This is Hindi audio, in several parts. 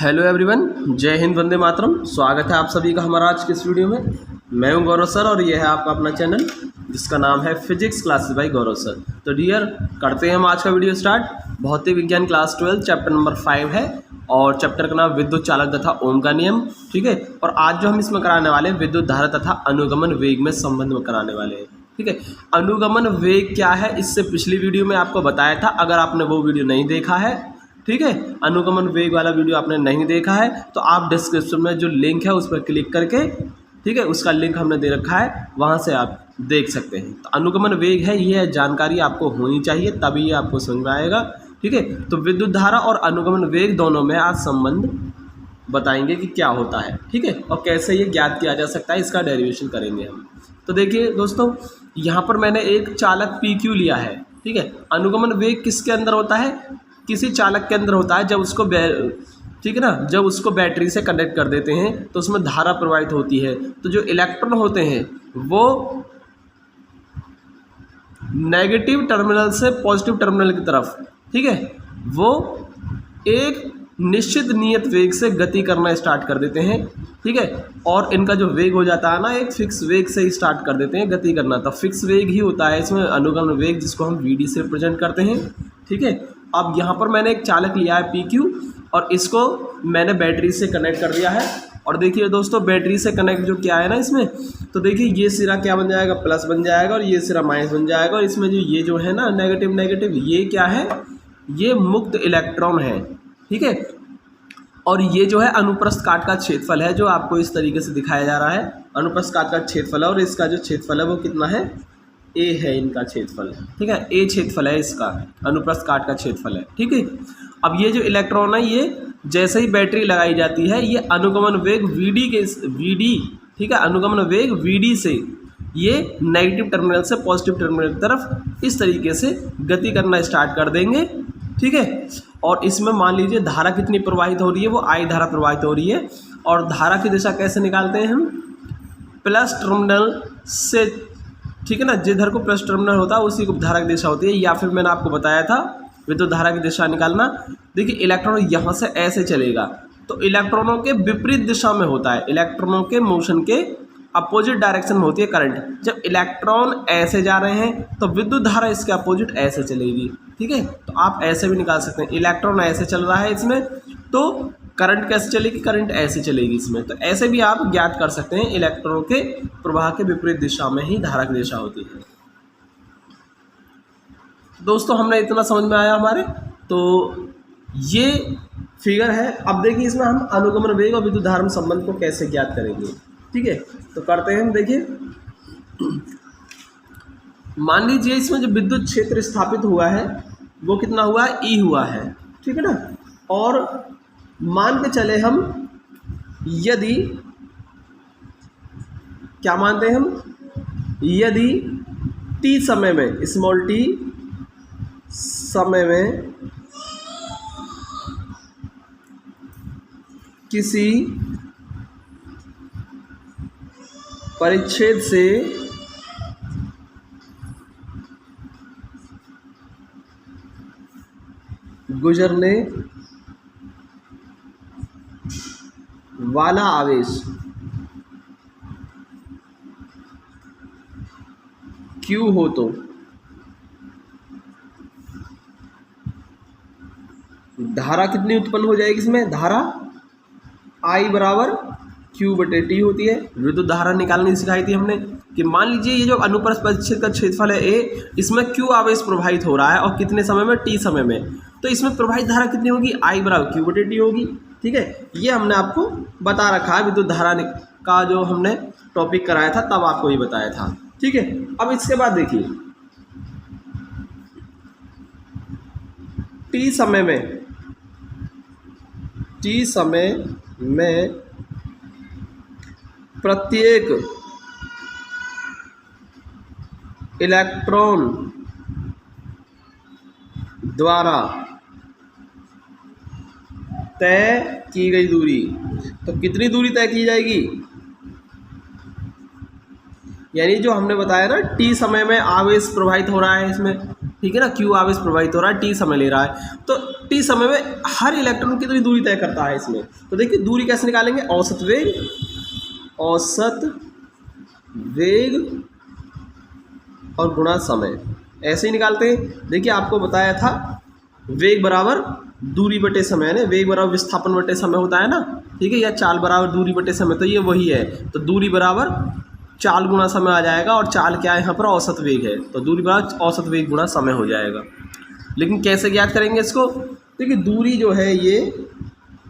हेलो एवरीवन, जय हिंद, वंदे मातरम। स्वागत है आप सभी का हमारा आज के इस वीडियो में। मैं हूं गौरव सर और ये है आपका अपना चैनल जिसका नाम है फिजिक्स क्लासेस बाय गौरव सर। तो डियर, करते हैं हम आज का वीडियो स्टार्ट। भौतिक विज्ञान क्लास 12 चैप्टर नंबर 5 है और चैप्टर का नाम विद्युत चालक तथा ओम का नियम। ठीक है, और आज जो हम इसमें कराने वाले हैं विद्युत धारा तथा अनुगमन वेग में संबंध में कराने वाले हैं। ठीक है, अनुगमन वेग क्या है इससे पिछली वीडियो में आपको बताया था। अगर आपने वो वीडियो नहीं देखा है, ठीक है, अनुगमन वेग वाला वीडियो आपने नहीं देखा है तो आप डिस्क्रिप्शन में जो लिंक है उस पर क्लिक करके, ठीक है, उसका लिंक हमने दे रखा है, वहाँ से आप देख सकते हैं। तो अनुगमन वेग है, ये जानकारी आपको होनी चाहिए तभी ये आपको समझ में आएगा। ठीक है, तो विद्युत धारा और अनुगमन वेग दोनों में आज संबंध बताएंगे कि क्या होता है। ठीक है, और कैसे ये ज्ञात किया जा सकता है, इसका डेरिवेशन करेंगे हम। तो देखिए दोस्तों, यहाँ पर मैंने एक चालक PQ लिया है। ठीक है, अनुगमन वेग किसके अंदर होता है? किसी चालक के अंदर होता है। जब उसको ठीक है ना, जब उसको बैटरी से कनेक्ट कर देते हैं तो उसमें धारा प्रवाहित होती है। तो जो इलेक्ट्रॉन होते हैं वो नेगेटिव टर्मिनल से पॉजिटिव टर्मिनल की तरफ, ठीक है, वो एक निश्चित नियत वेग से गति करना स्टार्ट कर देते हैं। ठीक है, और इनका जो वेग हो जाता है ना, एक फिक्स वेग से ही स्टार्ट कर देते हैं गति करना। तो फिक्स वेग ही होता है इसमें अनुगमन वेग, जिसको हम VD से रिप्रेजेंट करते हैं। ठीक है, अब यहाँ पर मैंने एक चालक लिया है PQ और इसको मैंने बैटरी से कनेक्ट कर दिया है। और देखिए दोस्तों, बैटरी से कनेक्ट जो किया है ना इसमें, तो देखिए ये सिरा क्या बन जाएगा, प्लस बन जाएगा, और ये सिरा माइनस बन जाएगा। और इसमें जो है ना नेगेटिव नेगेटिव, ये क्या है, ये मुक्त इलेक्ट्रॉन है। ठीक है, और ये जो है अनुप्रस्थ काट का क्षेत्रफल है, जो आपको इस तरीके से दिखाया जा रहा है। अनुप्रस्थ काट का क्षेत्रफल है और इसका जो क्षेत्रफल है वो कितना है, A है इनका क्षेत्रफल। ठीक है, A क्षेत्रफल है इसका, अनुप्रस्थ काट का क्षेत्रफल है। ठीक है, अब ये जो इलेक्ट्रॉन है, ये जैसे ही बैटरी लगाई जाती है, ये अनुगमन वेग VD, ठीक है, अनुगमन वेग VD से ये नेगेटिव टर्मिनल से पॉजिटिव टर्मिनल की तरफ इस तरीके से गति करना स्टार्ट कर देंगे। ठीक है, और इसमें मान लीजिए धारा कितनी प्रवाहित हो रही है, वो I धारा प्रवाहित हो रही है। और धारा की दिशा कैसे निकालते हैं हम, प्लस टर्मिनल से। ठीक है ना, जिधर को प्लस टर्मिनल होता है उसी को धारा की दिशा होती है। या फिर मैंने आपको बताया था विद्युत धारा की दिशा निकालना। देखिए इलेक्ट्रॉन यहाँ से ऐसे चलेगा तो इलेक्ट्रॉनों के विपरीत दिशा में होता है, इलेक्ट्रॉनों के मोशन के अपोजिट डायरेक्शन में होती है करंट। जब इलेक्ट्रॉन ऐसे जा रहे हैं तो विद्युत धारा इसके अपोजिट ऐसे चलेगी। ठीक है, तो आप ऐसे भी निकाल सकते हैं, इलेक्ट्रॉन ऐसे चल रहा है इसमें तो करंट कैसे चलेगी, करंट ऐसे चलेगी इसमें। तो ऐसे भी आप ज्ञात कर सकते हैं, इलेक्ट्रॉनों के प्रवाह के विपरीत दिशा में ही धारा की दिशा होती है। दोस्तों हमने इतना समझ में आया हमारे, तो ये फिगर है। अब देखिए इसमें हम अनुगमन वेग और विद्युत धारा में संबंध को कैसे ज्ञात करेंगे। ठीक है, तो करते हैं हम। देखिए मान लीजिए इसमें जो विद्युत क्षेत्र स्थापित हुआ है वो कितना हुआ है, E हुआ है। ठीक है ना, और मान के चले हम, यदि क्या मानते हैं हम, यदि t समय में, स्मॉल t समय में किसी परिच्छेद से गुजरने वाला आवेश Q हो तो धारा कितनी उत्पन्न हो जाएगी इसमें, धारा I बराबर Q/T होती है। विद्युत धारा निकालनी सिखाई थी हमने कि मान लीजिए ये जो अनुप्रस्थ परिच्छेद का क्षेत्रफल है A, इसमें Q आवेश प्रवाहित हो रहा है और कितने समय में, T समय में। तो इसमें प्रवाहित धारा कितनी होगी, I बराबर Q/T होगी। ठीक है, ये हमने आपको बता रखा है, विद्युत धारा का जो हमने टॉपिक कराया था तब आपको ये बताया था। ठीक है, अब इसके बाद देखिए T समय में प्रत्येक इलेक्ट्रॉन द्वारा तय की गई दूरी, तो कितनी दूरी तय की जाएगी, यानी जो हमने बताया ना T समय में आवेश प्रवाहित हो रहा है इसमें, ठीक है ना, Q आवेश प्रवाहित हो रहा है, T समय ले रहा है। तो T समय में हर इलेक्ट्रॉन कितनी दूरी तय करता है इसमें, तो देखिए दूरी कैसे निकालेंगे, औसत वेग और गुणा समय, ऐसे ही निकालते हैं। देखिए आपको बताया था वेग बराबर दूरी बटे समय है ना, वेग बराबर विस्थापन बटे समय होता है ना, ठीक है, या चाल बराबर दूरी बटे समय, तो ये वही है। तो दूरी बराबर चाल गुणा समय आ जाएगा, और चाल क्या है यहाँ पर, औसत वेग है, तो दूरी बराबर औसत वेग गुणा समय हो जाएगा। लेकिन कैसे ज्ञात करेंगे इसको, देखिए दूरी जो है ये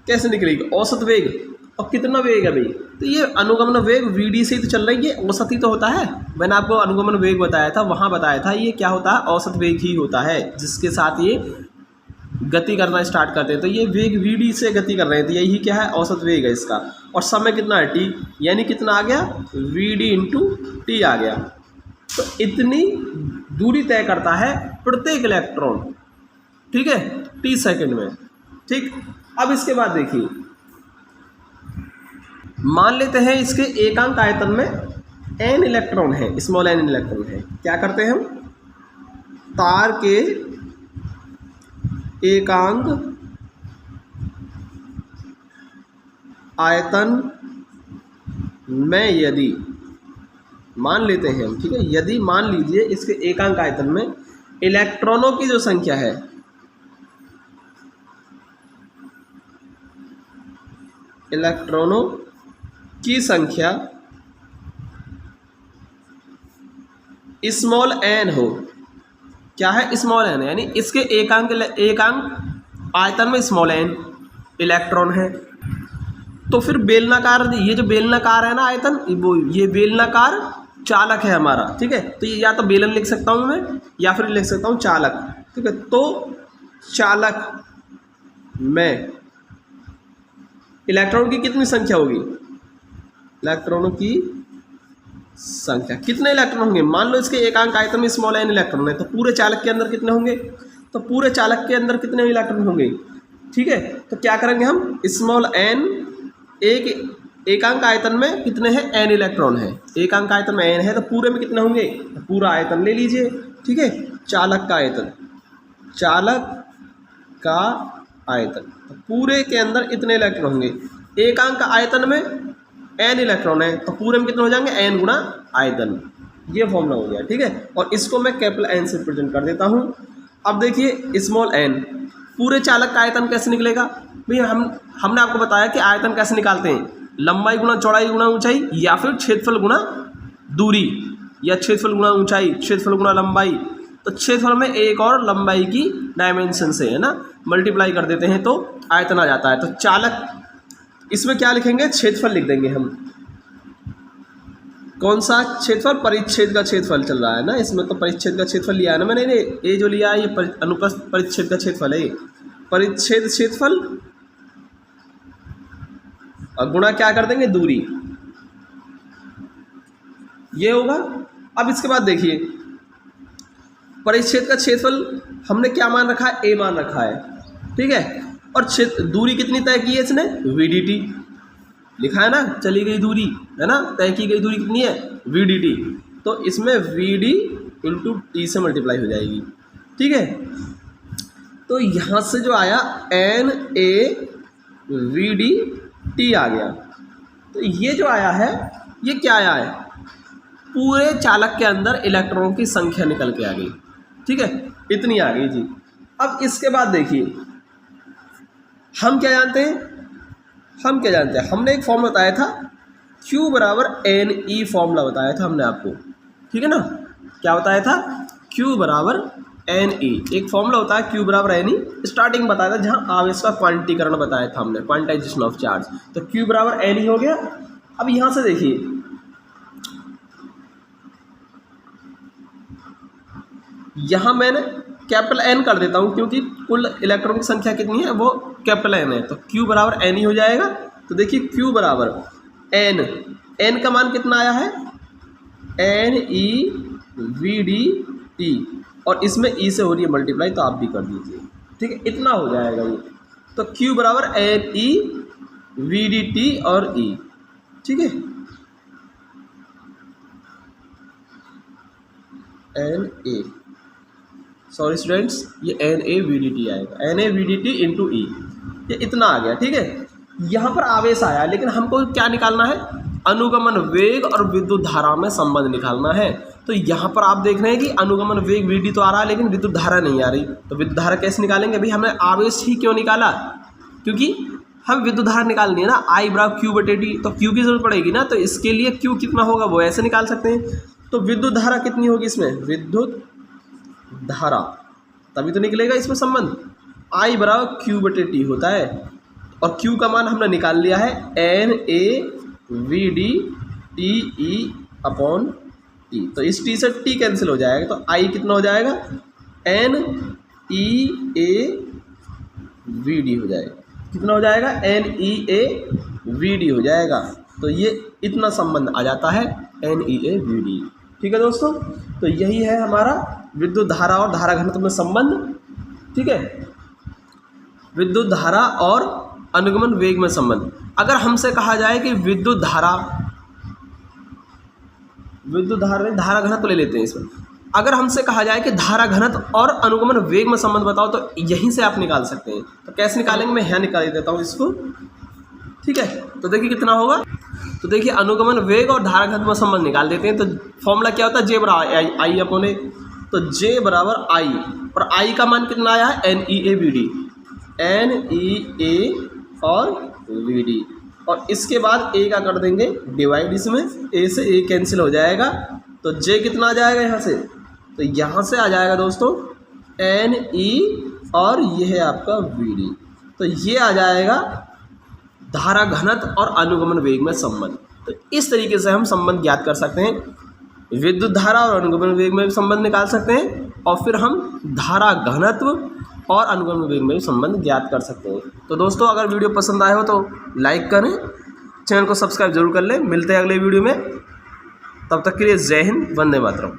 कैसे निकलेगी, औसत वेग और कितना वेग है भाई, तो ये अनुगमन वेग VD से ही तो चल रही है, औसत ही तो होता है। मैंने आपको अनुगमन वेग बताया था, वहाँ बताया था ये क्या होता है, औसत वेग ही होता है, जिसके साथ ये गति करना स्टार्ट करते हैं। तो ये वेग VD से गति कर रहे हैं, तो यही क्या है, औसत वेग है इसका। और समय कितना है, T, यानी कितना आ गया, VD × T आ गया। तो इतनी दूरी तय करता है प्रत्येक इलेक्ट्रॉन, ठीक है, T सेकंड में। ठीक, अब इसके बाद देखिए, मान लेते हैं इसके एकांक आयतन में n इलेक्ट्रॉन है, स्मॉल n इलेक्ट्रॉन है। क्या करते हैं हम, तार के एकांक आयतन में यदि मान लेते हैं हम, ठीक है, यदि मान लीजिए इसके एकांक आयतन में इलेक्ट्रॉनों की जो संख्या है, इलेक्ट्रॉनों की संख्या स्मॉल n हो, क्या है, स्मॉल n, यानी इसके एकांक आयतन में स्मॉल n इलेक्ट्रॉन है, तो फिर बेलनाकार, ये जो बेलनाकार है ना आयतन, वो ये बेलनाकार चालक है हमारा, ठीक है। तो ये या तो बेलन लिख सकता हूँ मैं, या फिर लिख सकता हूँ चालक, ठीक है। तो चालक में इलेक्ट्रॉन की कितनी संख्या होगी, इलेक्ट्रॉनों की संख्या, कितने इलेक्ट्रॉन होंगे, मान लो इसके एकांक आयतन में स्मॉल n इलेक्ट्रॉन है, तो पूरे चालक के अंदर कितने होंगे, तो पूरे चालक के अंदर कितने इलेक्ट्रॉन होंगे, ठीक है। तो क्या करेंगे हम, स्मॉल n, एक एकांक आयतन में कितने हैं, n इलेक्ट्रॉन है, एकांक आयतन में n है, तो पूरे में कितने होंगे, तो पूरा आयतन ले लीजिए, ठीक है, चालक का आयतन, चालक का आयतन, तो पूरे के अंदर इतने इलेक्ट्रॉन होंगे। एकांक आयतन में n इलेक्ट्रॉन है, तो पूरे में कितने हो जाएंगे, n गुणा आयतन, ये फॉर्मूला हो गया, ठीक है। और इसको मैं कैपिटल N से प्रेजेंट कर देता हूँ। अब देखिए स्मॉल n, पूरे चालक का आयतन कैसे निकलेगा भैया, हमने आपको बताया कि आयतन कैसे निकालते हैं, लंबाई गुणा चौड़ाई गुणा ऊंचाई, या फिर क्षेत्रफल गुणा दूरी, या क्षेत्रफल गुणा ऊंचाई, क्षेत्रफल गुणा लंबाई। तो क्षेत्रफल में एक और लंबाई की डायमेंशन से, है ना, मल्टीप्लाई कर देते हैं तो आयतन आ जाता है। तो चालक, इसमें क्या लिखेंगे, क्षेत्रफल लिख देंगे हम, कौन सा क्षेत्रफल, परिच्छेद का क्षेत्रफल चल रहा है ना इसमें, तो परिच्छेद का क्षेत्रफल लिया है ना मैंने, ये जो लिया है ये अनुप्रस्थ परिच्छेद का क्षेत्रफल है, परिच्छेद क्षेत्रफल, और गुणा क्या कर देंगे, दूरी, ये होगा। अब इसके बाद देखिए परिच्छेद का क्षेत्रफल हमने क्या मान रखा है, a मान रखा है, ठीक है। और दूरी कितनी तय की है इसने, VDT लिखा है ना, चली गई दूरी, है ना, तय की गई दूरी कितनी है, VDT, तो इसमें VD × T से मल्टीप्लाई हो जाएगी, ठीक है। तो यहाँ से जो आया NA VDT आ गया, तो ये जो आया है ये क्या आया है, पूरे चालक के अंदर इलेक्ट्रॉनों की संख्या निकल के आ गई, ठीक है, इतनी आ गई जी। अब इसके बाद देखिए हम क्या जानते हैं, हमने एक फॉर्मूला बताया था, Q बराबर NE फॉर्मूला बताया था हमने आपको, ठीक है ना, क्या बताया था, Q बराबर NE, एक फॉर्मूला होता है Q बराबर NE, स्टार्टिंग बताया था जहाँ आवेश का क्वांटिटीकरण बताया था हमने, क्वांटाइजेशन ऑफ चार्ज, तो Q बराबर NE हो गया। अब यहाँ से देखिए यहाँ मैंने कैपिटल N कर देता हूँ, क्योंकि कुल इलेक्ट्रॉन की संख्या कितनी है, वो कैपिटल N है, तो Q बराबर NE हो जाएगा। तो देखिए Q बराबर N का मान कितना आया है, NE VDT, और इसमें E से हो रही है मल्टीप्लाई, तो आप भी कर दीजिए, ठीक है, इतना हो जाएगा ये। तो Q बराबर NE VDT और E, ठीक है, NA सॉरी स्टूडेंट्स, ये NaVdt आएगा, NaVdt इंटू ई, ये इतना आ गया। ठीक है, यहाँ पर आवेश आया, लेकिन हमको क्या निकालना है, अनुगमन वेग और विद्युत धारा में संबंध निकालना है। तो यहाँ पर आप देख रहे हैं कि अनुगमन वेग Vd तो आ रहा है, लेकिन विद्युत धारा नहीं आ रही। तो विद्युत धारा कैसे निकालेंगे भाई, हमने आवेश ही क्यों निकाला, क्योंकि हम विद्युत धारा निकालनी है ना, I बराबर Q बटे T, तो Q की जरूरत पड़ेगी ना, तो इसके लिए Q कितना होगा वो ऐसे निकाल सकते हैं। तो विद्युत धारा कितनी होगी इसमें, विद्युत धारा तभी तो निकलेगा इसमें संबंध, I बराबर Q बटे T होता है, और Q का मान हमने निकाल लिया है NaVd TE अपॉन T। तो इस T से T कैंसिल हो जाएगा, तो I कितना हो जाएगा, NeaVd हो जाएगा, कितना हो जाएगा, NeaVd हो जाएगा। तो ये इतना संबंध आ जाता है NeaVd। ठीक है दोस्तों, तो यही है हमारा विद्युत धारा और धारा घनत्व में संबंध। ठीक है, विद्युत धारा और अनुगमन वेग में संबंध। अगर हमसे कहा जाए कि विद्युत धारा धारा घनत्व ले लेते हैं इसमें, अगर हमसे कहा जाए कि धारा घनत्व और अनुगमन वेग में संबंध बताओ, तो यहीं से आप निकाल सकते हैं। तो कैसे निकालेंगे, मैं यहाँ निकाल देता हूँ इसको। ठीक है, तो देखिए कितना होगा, तो देखिए अनुगमन वेग और धारा घनत्व में संबंध निकाल देते हैं। तो फॉर्मूला क्या होता है, J बराबर आई अपॉन ए। तो J बराबर आई, और I का मान कितना आया है, NeaVd, Nea और Vd, और इसके बाद A का कर देंगे डिवाइड, इसमें A से A कैंसिल हो जाएगा। तो J कितना आ जाएगा यहाँ से, तो यहाँ से आ जाएगा दोस्तों Ne और ये है आपका Vd। तो ये आ जाएगा धारा घनत्व और अनुगमन वेग में संबंध। तो इस तरीके से हम संबंध ज्ञात कर सकते हैं, विद्युत धारा और अनुगमन वेग में भी संबंध निकाल सकते हैं, और फिर हम धारा घनत्व और अनुगमन वेग में भी संबंध ज्ञात कर सकते हैं। तो दोस्तों, अगर वीडियो पसंद आए हो तो लाइक करें, चैनल को सब्सक्राइब जरूर कर लें। मिलते हैं अगले वीडियो में, तब तक के लिए जय हिंद, वंदे मातरम।